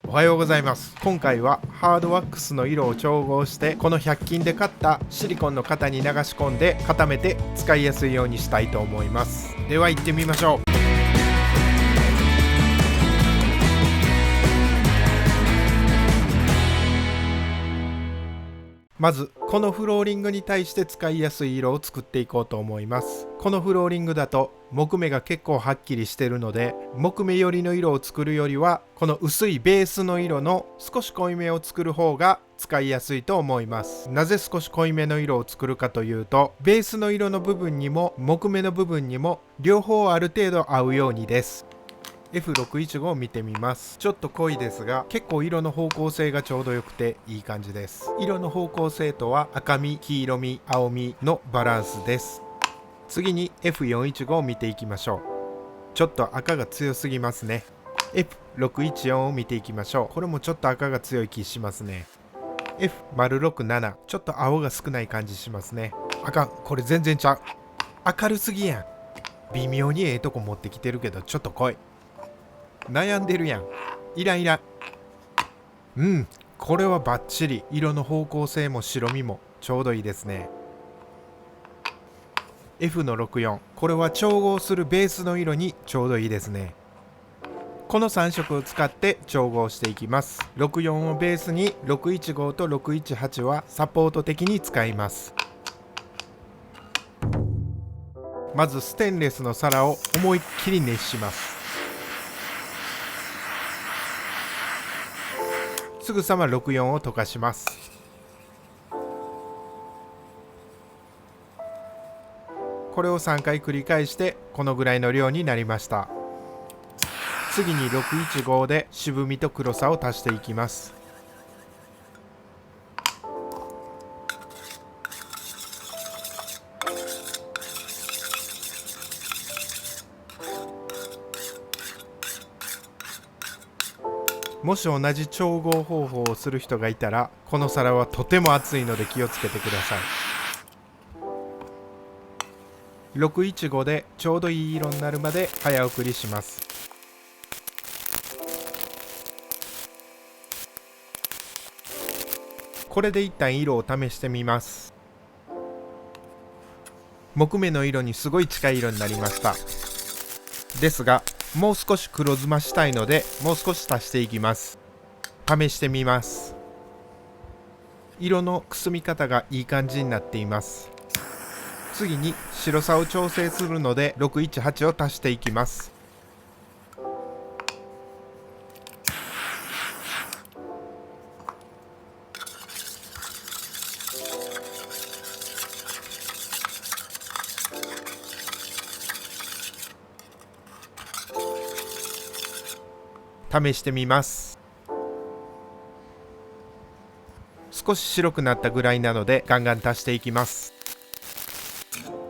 おはようございます。今回はハードワックスの色を調合してこの100均で買ったシリコンの型に流し込んで固めて使いやすいようにしたいと思います。では行ってみましょう。まずこのフローリングに対して使いやすい色を作っていこうと思います。このフローリングだと木目が結構はっきりしてるので、木目寄りの色を作るよりはこの薄いベースの色の少し濃いめを作る方が使いやすいと思います。なぜ少し濃いめの色を作るかというと、ベースの色の部分にも木目の部分にも両方ある程度合うようにです。F615 を見てみます。ちょっと濃いですが結構色の方向性がちょうどよくていい感じです。色の方向性とは赤み、黄色み、青みのバランスです。次に F415 を見ていきましょう。ちょっと赤が強すぎますね。 F614 を見ていきましょう。これもちょっと赤が強い気しますね。 F067 ちょっと青が少ない感じしますね。あかん、これ全然ちゃう。明るすぎやん。微妙にええとこ持ってきてるけどちょっと濃い。悩んでるやん。イライラ。これはバッチリ。色の方向性も白みもちょうどいいですね。 F の64、これは調合するベースの色にちょうどいいですね。この3色を使って調合していきます。64をベースに615と618はサポート的に使います。まずステンレスの皿を思いっきり熱します。すぐさま64を溶かします。これを3回繰り返してこのぐらいの量になりました。次に615で渋みと黒さを足していきます。もし同じ調合方法をする人がいたら、この皿はとても熱いので気をつけてください。615でちょうどいい色になるまで早送りします。これで一旦色を試してみます。木目の色にすごい近い色になりました。ですがもう少し黒ずましたいのでもう少し足していきます。試してみます。色のくすみ方がいい感じになっています。次に白さを調整するので618を足していきます。試してみます。少し白くなったぐらいなのでガンガン足していきます。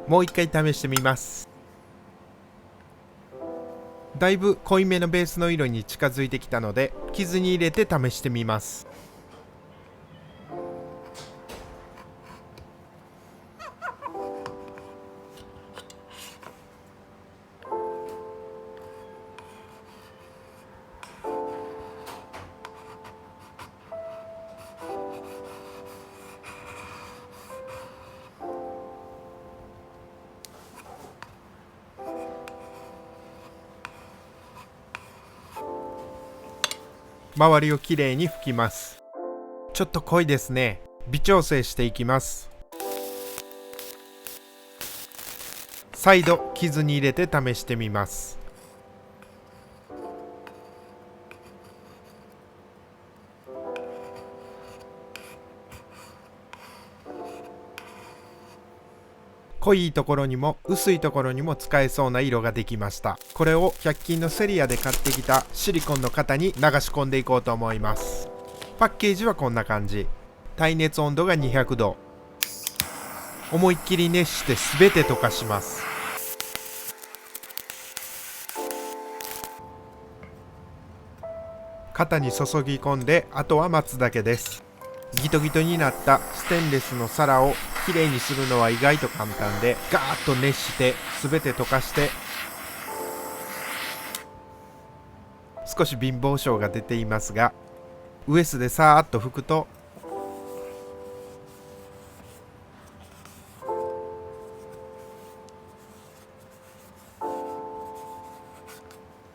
もう一回試してみます。だいぶ濃いめのベースの色に近づいてきたので傷に入れて試してみます。周りをきれいに拭きます。ちょっと濃いですね。微調整していきます。再度傷に入れて試してみます。濃いところにも薄いところにも使えそうな色ができました。これを100均のセリアで買ってきたシリコンの型に流し込んでいこうと思います。パッケージはこんな感じ。耐熱温度が200度。思いっきり熱して全て溶かします。型に注ぎ込んであとは待つだけです。ギトギトになったステンレスの皿をきれいにするのは意外と簡単で、ガーッと熱して全て溶かして少し貧乏症が出ていますがウエスでさーっと拭くと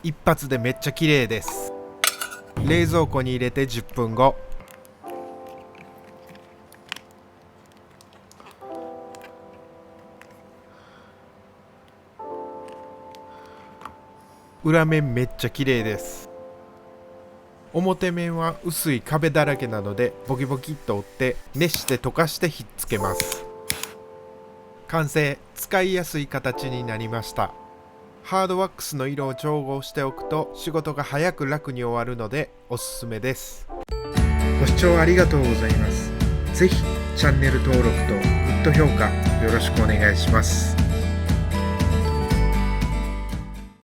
一発でめっちゃ綺麗です。冷蔵庫に入れて10分後。裏面めっちゃ綺麗です。表面は薄い壁だらけなのでボキボキっと折って熱して溶かしてひっつけます。完成。使いやすい形になりました。ハードワックスの色を調合しておくと仕事が早く楽に終わるのでおすすめです。ご視聴ありがとうございます。ぜひチャンネル登録とグッド評価よろしくお願いします。